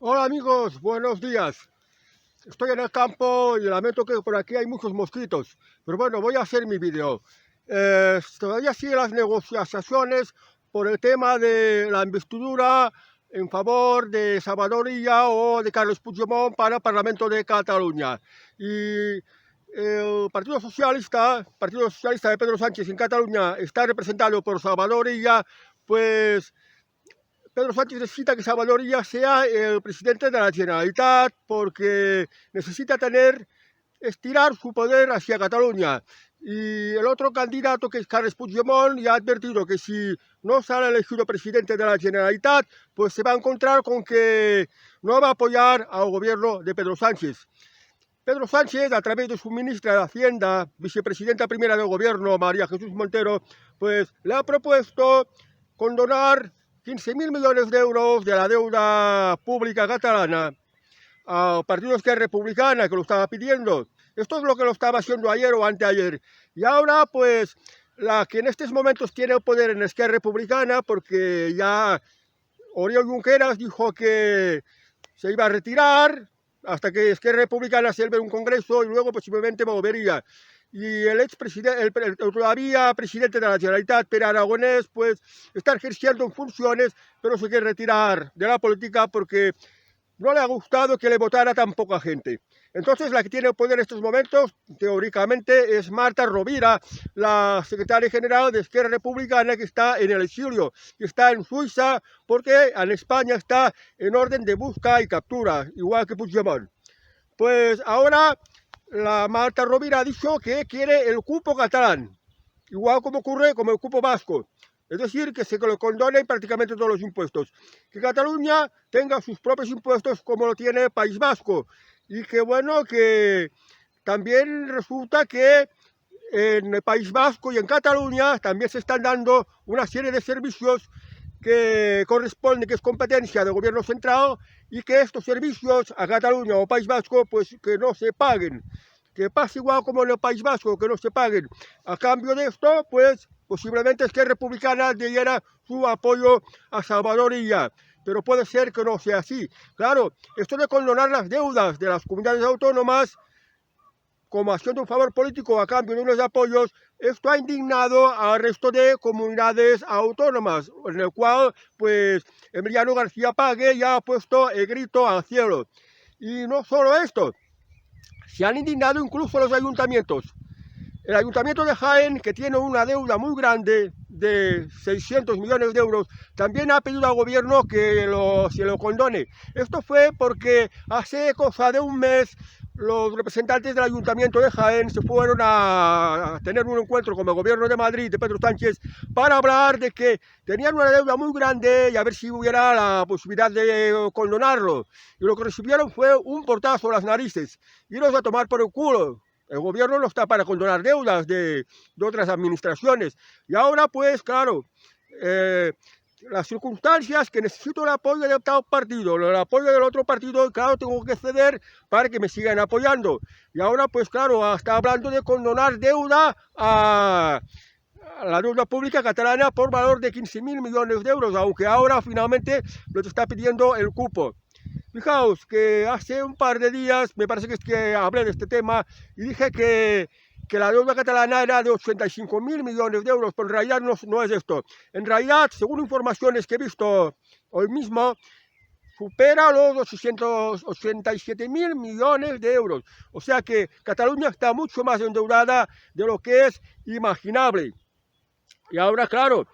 Hola amigos, buenos días. Estoy en el campo y lamento que por aquí hay muchos mosquitos, pero bueno, voy a hacer mi vídeo. Todavía siguen las negociaciones por el tema de la investidura en favor de Salvador Illa o de Carles Puigdemont para el Parlamento de Cataluña. Y el Partido Socialista de Pedro Sánchez en Cataluña está representado por Salvador Illa, pues Pedro Sánchez necesita que Salvador Illa sea el presidente de la Generalitat porque necesita estirar su poder hacia Cataluña. Y el otro candidato, que es Carles Puigdemont, ya ha advertido que si no sale elegido presidente de la Generalitat, pues se va a encontrar con que no va a apoyar al gobierno de Pedro Sánchez. Pedro Sánchez, a través de su ministra de Hacienda, vicepresidenta primera del gobierno, María Jesús Montero, pues le ha propuesto condonar 15.000 millones de euros de la deuda pública catalana al Partido Esquerra Republicana, que lo estaba pidiendo. Esto es lo que lo estaba haciendo ayer o anteayer. Y ahora, pues, la que en estos momentos tiene el poder en Esquerra Republicana, porque ya Oriol Junqueras dijo que se iba a retirar hasta que Esquerra Republicana celebre un congreso y luego posiblemente volvería. Y el todavía presidente de la Generalitat, Pere Aragonès, pues está ejerciendo funciones, pero se quiere retirar de la política porque no le ha gustado que le votara tan poca gente. Entonces, la que tiene el poder en estos momentos, teóricamente, es Marta Rovira, la secretaria general de Esquerra Republicana, que está en el exilio, que está en Suiza, porque en España está en orden de busca y captura, igual que Puigdemont. Pues ahora la Marta Rovira ha dicho que quiere el cupo catalán, igual como ocurre con el cupo vasco. Es decir, que se le condonen prácticamente todos los impuestos. Que Cataluña tenga sus propios impuestos como lo tiene el País Vasco. Y que bueno, que también resulta que en el País Vasco y en Cataluña también se están dando una serie de servicios que corresponde, que es competencia del gobierno central, y que estos servicios a Cataluña o País Vasco, pues que no se paguen. Que pase igual como en el País Vasco, que no se paguen. A cambio de esto, pues posiblemente Esquerra Republicana diera su apoyo a Salvador Illa, pero puede ser que no sea así. Claro, esto de condonar las deudas de las comunidades autónomas, como haciendo un favor político a cambio de unos apoyos, esto ha indignado al resto de comunidades autónomas, en el cual, pues, Emiliano García Pague ya ha puesto el grito al cielo. Y no solo esto, se han indignado incluso los ayuntamientos. El Ayuntamiento de Jaén, que tiene una deuda muy grande de 600 millones de euros, también ha pedido al gobierno que se lo condone. Esto fue porque hace cosa de un mes los representantes del Ayuntamiento de Jaén se fueron a tener un encuentro con el gobierno de Madrid, de Pedro Sánchez, para hablar de que tenían una deuda muy grande y a ver si hubiera la posibilidad de condonarlo. Y lo que recibieron fue un portazo a las narices, iros a tomar por el culo. El gobierno no está para condonar deudas de otras administraciones. Y ahora, pues, claro, las circunstancias que necesito el apoyo de tal partido, el apoyo del otro partido, claro, tengo que ceder para que me sigan apoyando. Y ahora, pues, claro, está hablando de condonar deuda a la deuda pública catalana por valor de 15.000 millones de euros, aunque ahora finalmente les está pidiendo el cupo. Fijaos que hace un par de días, me parece que es que hablé de este tema y dije que la deuda catalana era de 85.000 millones de euros, pero en realidad no es esto. En realidad, según informaciones que he visto hoy mismo, supera los 887.000 millones de euros. O sea que Cataluña está mucho más endeudada de lo que es imaginable. Y ahora, claro,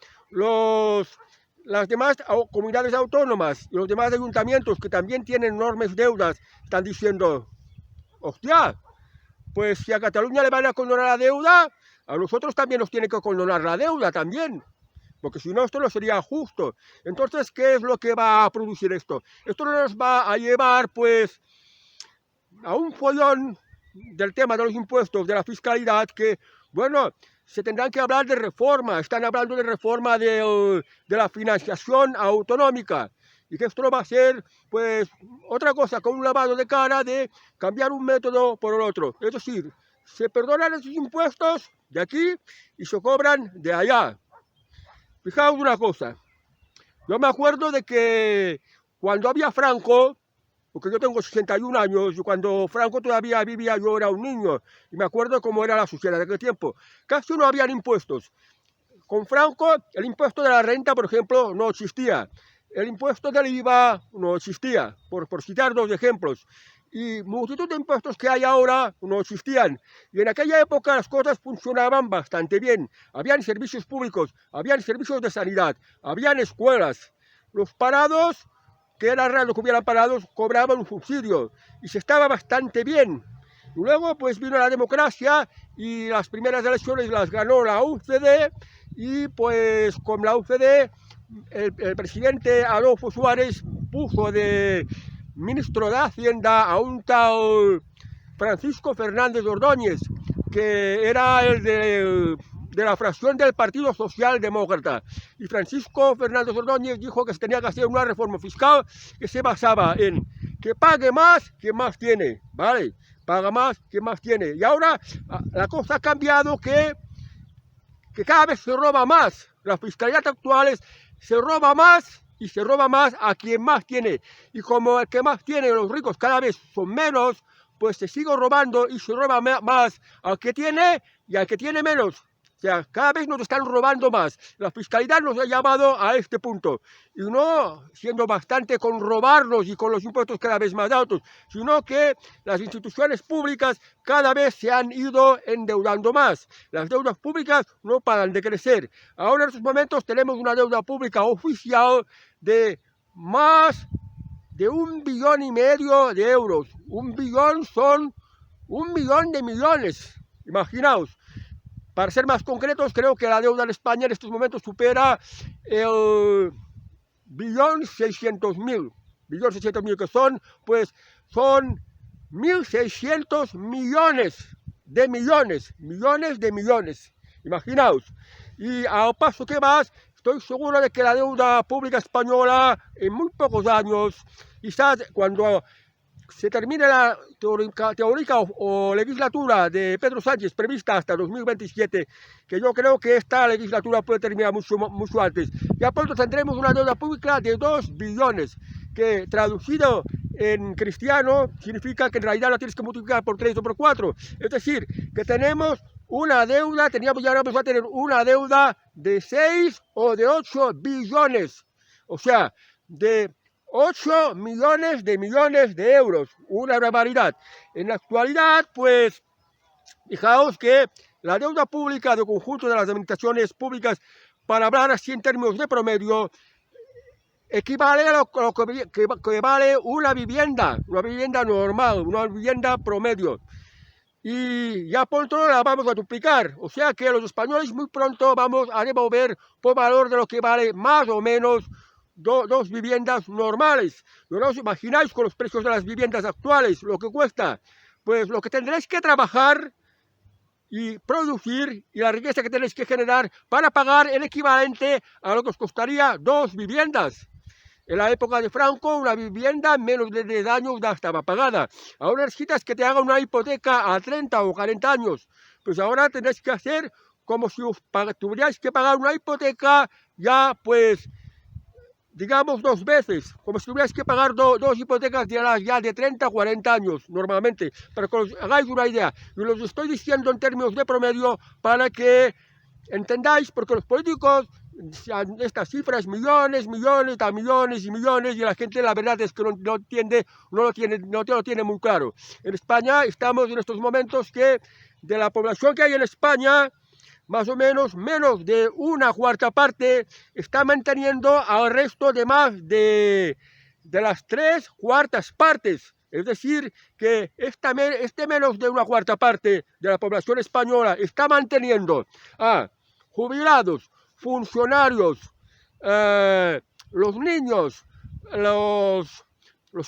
las demás comunidades autónomas y los demás ayuntamientos que también tienen enormes deudas están diciendo, hostia, pues si a Cataluña le van a condonar la deuda, a nosotros también nos tiene que condonar la deuda también, porque si no esto no sería justo. Entonces, ¿qué es lo que va a producir esto? Esto nos va a llevar pues a un follón del tema de los impuestos, de la fiscalidad, que, bueno, se tendrán que hablar de reforma, están hablando de reforma de la financiación autonómica, y que esto no va a ser, pues, otra cosa, con un lavado de cara de cambiar un método por el otro. Es decir, se perdonan esos impuestos de aquí y se cobran de allá. Fijaos una cosa, yo me acuerdo de que cuando había Franco, porque yo tengo 61 años y cuando Franco todavía vivía yo era un niño y me acuerdo cómo era la sociedad de aquel tiempo. Casi no habían impuestos. Con Franco el impuesto de la renta, por ejemplo, no existía. El impuesto del IVA no existía, por citar dos ejemplos. Y multitud de impuestos que hay ahora no existían. Y en aquella época las cosas funcionaban bastante bien. Habían servicios públicos, habían servicios de sanidad, habían escuelas. Los parados, que era raro que hubieran parados, cobraban un subsidio. Y se estaba bastante bien. Y luego pues vino la democracia y las primeras elecciones las ganó la UCD. Y pues con la UCD el presidente Adolfo Suárez puso de ministro de Hacienda a un tal Francisco Fernández Ordóñez, que era el de la fracción del Partido Socialdemócrata. Y Francisco Fernández Ordóñez dijo que se tenía que hacer una reforma fiscal que se basaba en que pague más quien más tiene, ¿vale? Paga más quien más tiene. Y ahora la cosa ha cambiado que cada vez se roba más. La fiscalidad actual se roba más y se roba más a quien más tiene. Y como el que más tiene, los ricos cada vez son menos, pues se sigue robando y se roba más al que tiene y al que tiene menos. O sea, cada vez nos están robando más. La fiscalidad nos ha llevado a este punto. Y no siendo bastante con robarnos y con los impuestos cada vez más altos, sino que las instituciones públicas cada vez se han ido endeudando más. Las deudas públicas no paran de crecer. Ahora en estos momentos tenemos una deuda pública oficial de más de 1,5 billones de euros. 1 billón son 1 millón de millones. Imaginaos. Para ser más concretos, creo que la deuda en España en estos momentos supera el 1.600.000, que son 1.600 millones de millones. Imaginaos. Y al paso que vas, estoy seguro de que la deuda pública española en muy pocos años, quizás cuando se termine la teórica o legislatura de Pedro Sánchez prevista hasta 2027, que yo creo que esta legislatura puede terminar mucho antes. Ya pronto tendremos una deuda pública de 2 billones, que traducido en cristiano significa que en realidad la tienes que multiplicar por 3 o por 4. Es decir, que tenemos una deuda, teníamos y ahora vamos a tener una deuda de 6 o de 8 billones. O sea, de 8 millones de euros, una barbaridad. En la actualidad, pues, fijaos que la deuda pública del conjunto de las administraciones públicas, para hablar así en términos de promedio, equivale a lo que vale una vivienda normal, una vivienda promedio. Y ya pronto la vamos a duplicar, o sea que los españoles muy pronto vamos a devolver por valor de lo que vale más o menos dos viviendas normales. No os imagináis con los precios de las viviendas actuales lo que cuesta. Pues lo que tendréis que trabajar y producir y la riqueza que tenéis que generar para pagar el equivalente a lo que os costaría 2 viviendas. En la época de Franco, una vivienda en menos de 10 años ya estaba pagada. Ahora necesitas que te hagan una hipoteca a 30 o 40 años. Pues ahora tenéis que hacer como si os tuvierais que pagar una hipoteca ya pues digamos 2 veces, como si tuvierais que pagar dos hipotecas ya de 30 o 40 años normalmente, para que os hagáis una idea. Y os estoy diciendo en términos de promedio para que entendáis, porque los políticos, estas cifras, millones y millones, y la gente la verdad es que no lo tiene muy claro. En España estamos en estos momentos que de la población que hay en España, más o menos de una cuarta parte está manteniendo al resto de más de las 3/4 partes. Es decir, que este menos de una cuarta parte de la población española está manteniendo a jubilados, funcionarios, los niños, los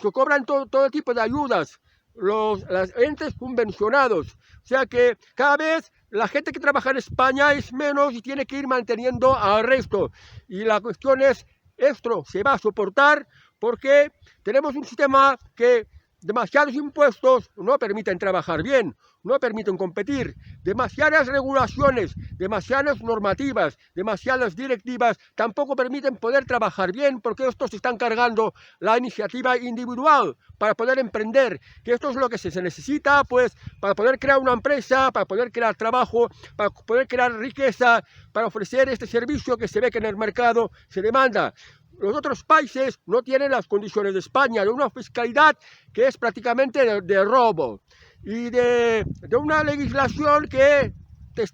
que cobran todo tipo de ayudas, los entes subvencionados. O sea que cada vez la gente que trabaja en España es menos y tiene que ir manteniendo al resto. Y la cuestión es, esto se va a soportar porque tenemos un sistema que demasiados impuestos no permiten trabajar bien, no permiten competir. Demasiadas regulaciones, demasiadas normativas, demasiadas directivas tampoco permiten poder trabajar bien, porque estos se están cargando la iniciativa individual para poder emprender, que esto es lo que se necesita, pues, para poder crear una empresa, para poder crear trabajo, para poder crear riqueza, para ofrecer este servicio que se ve que en el mercado se demanda. Los otros países no tienen las condiciones de España, de una fiscalidad que es prácticamente de robo y de una legislación que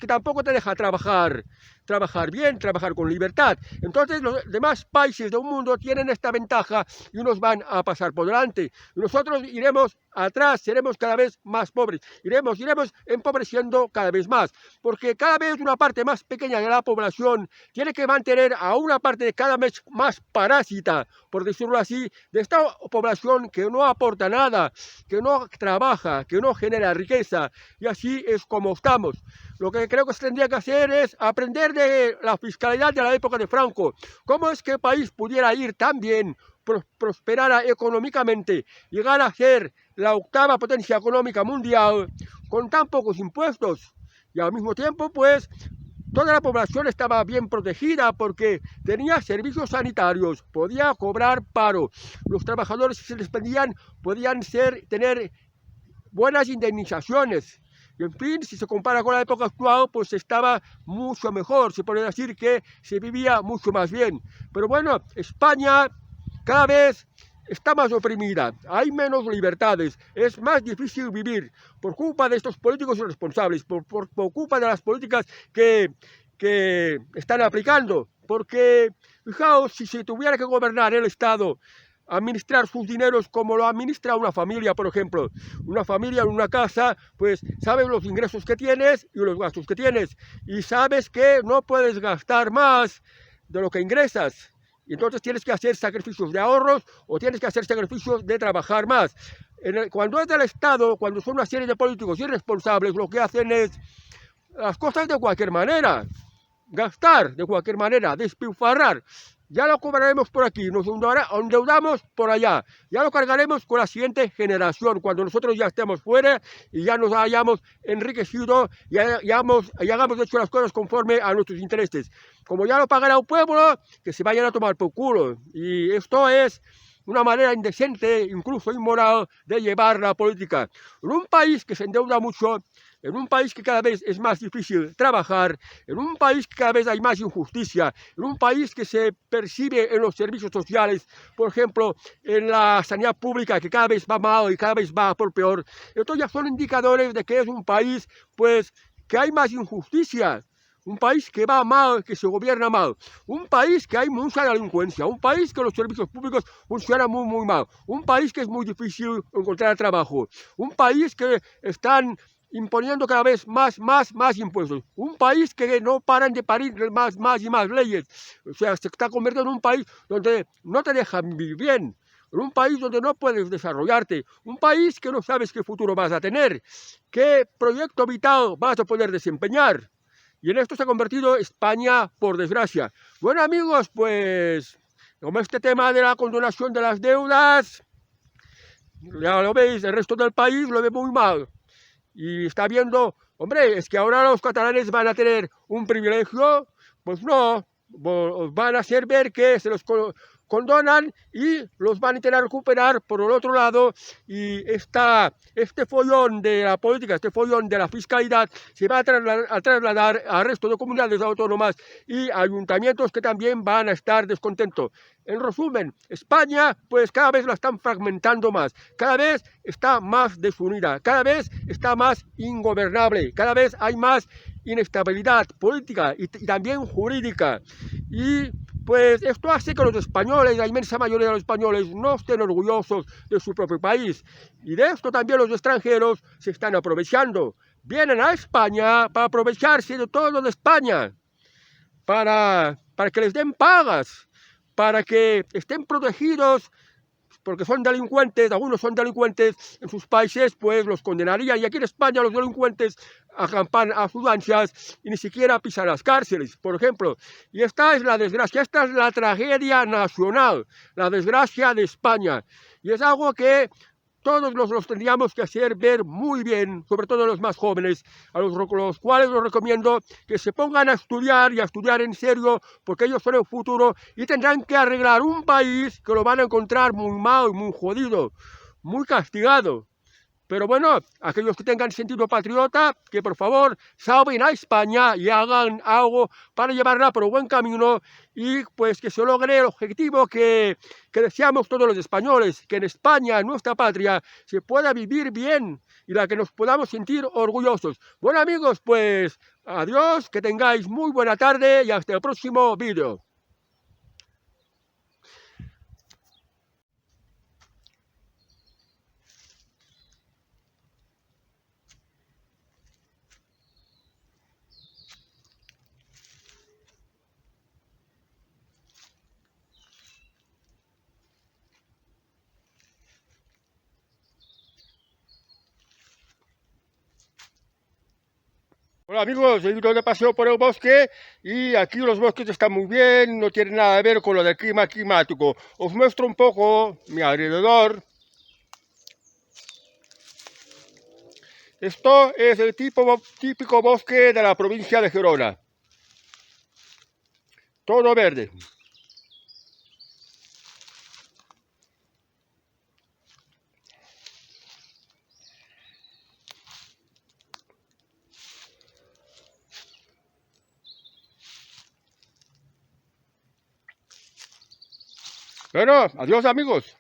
tampoco te deja trabajar bien, trabajar con libertad. Entonces los demás países del mundo tienen esta ventaja y nos van a pasar por delante. Y nosotros iremos atrás, seremos cada vez más pobres, iremos empobreciendo cada vez más, porque cada vez una parte más pequeña de la población tiene que mantener a una parte cada vez más parásita, por decirlo así, de esta población que no aporta nada, que no trabaja, que no genera riqueza, y así es como estamos. Lo que creo que se tendría que hacer es aprender de la fiscalidad de la época de Franco. ¿Cómo es que el país pudiera ir tan bien, prosperara económicamente, llegar a ser la octava potencia económica mundial con tan pocos impuestos? Y al mismo tiempo, pues, toda la población estaba bien protegida porque tenía servicios sanitarios, podía cobrar paro. Los trabajadores que se despedían podían tener buenas indemnizaciones. Y en fin, si se compara con la época actual, pues estaba mucho mejor. Se puede decir que se vivía mucho más bien. Pero bueno, España cada vez está más oprimida, hay menos libertades, es más difícil vivir por culpa de estos políticos irresponsables, por culpa de las políticas que están aplicando. Porque, fijaos, si se tuviera que gobernar el Estado, administrar sus dineros como lo administra una familia, por ejemplo. Una familia en una casa, pues sabes los ingresos que tienes y los gastos que tienes. Y sabes que no puedes gastar más de lo que ingresas. Y entonces tienes que hacer sacrificios de ahorros o tienes que hacer sacrificios de trabajar más. Cuando es del Estado, cuando son una serie de políticos irresponsables, lo que hacen es las cosas de cualquier manera. Gastar de cualquier manera, despilfarrar. Ya lo cobraremos por aquí, nos endeudamos por allá, ya lo cargaremos con la siguiente generación, cuando nosotros ya estemos fuera y ya nos hayamos enriquecido y hayamos hecho las cosas conforme a nuestros intereses. Como ya lo pagará el pueblo, que se vayan a tomar por culo. Y esto es una manera indecente, incluso inmoral, de llevar la política. En un país que se endeuda mucho, en un país que cada vez es más difícil trabajar, en un país que cada vez hay más injusticia, en un país que se percibe en los servicios sociales, por ejemplo, en la sanidad pública, que cada vez va mal y cada vez va por peor. Estos ya son indicadores de que es un país, pues, que hay más injusticia. Un país que va mal, que se gobierna mal. Un país que hay mucha delincuencia. Un país que los servicios públicos funcionan muy, muy mal. Un país que es muy difícil encontrar trabajo. Un país que están imponiendo cada vez más impuestos. Un país que no paran de parir más y más leyes. O sea, se está convirtiendo en un país donde no te dejan vivir bien. En un país donde no puedes desarrollarte. Un país que no sabes qué futuro vas a tener. Qué proyecto vital vas a poder desempeñar. Y en esto se ha convertido España, por desgracia. Bueno, amigos, pues, como este tema de la condonación de las deudas, ya lo veis, el resto del país lo ve muy mal. Y está viendo, hombre, es que ahora los catalanes van a tener un privilegio. Pues no, van a hacer ver que se los condonan y los van a intentar recuperar por el otro lado, y este follón de la política, este follón de la fiscalidad se va a trasladar al resto de comunidades autónomas y ayuntamientos que también van a estar descontentos. En resumen, España pues cada vez la están fragmentando más, cada vez está más desunida, cada vez está más ingobernable, cada vez hay más inestabilidad política y también jurídica. Y pues esto hace que los españoles, la inmensa mayoría de los españoles, no estén orgullosos de su propio país. Y de esto también los extranjeros se están aprovechando. Vienen a España para aprovecharse de todo de España, para que les den pagas, para que estén protegidos, porque son delincuentes, algunos son delincuentes en sus países, pues los condenarían. Y aquí en España los delincuentes acampan a sus ansias y ni siquiera pisan las cárceles, por ejemplo. Y esta es la desgracia, esta es la tragedia nacional, la desgracia de España. Y es algo que todos los tendríamos que hacer ver muy bien, sobre todo los más jóvenes, a los cuales les recomiendo que se pongan a estudiar y a estudiar en serio, porque ellos son el futuro y tendrán que arreglar un país que lo van a encontrar muy mal, muy jodido, muy castigado. Pero bueno, aquellos que tengan sentido patriota, que por favor salven a España y hagan algo para llevarla por el buen camino y pues que se logre el objetivo que deseamos todos los españoles, que en España, en nuestra patria, se pueda vivir bien y la que nos podamos sentir orgullosos. Bueno amigos, pues adiós, que tengáis muy buena tarde y hasta el próximo vídeo. Hola amigos, he ido de paseo por el bosque y aquí los bosques están muy bien, no tienen nada que ver con lo del clima climático. Os muestro un poco mi alrededor. Esto es el típico bosque de la provincia de Gerona. Todo verde. Bueno, adiós amigos.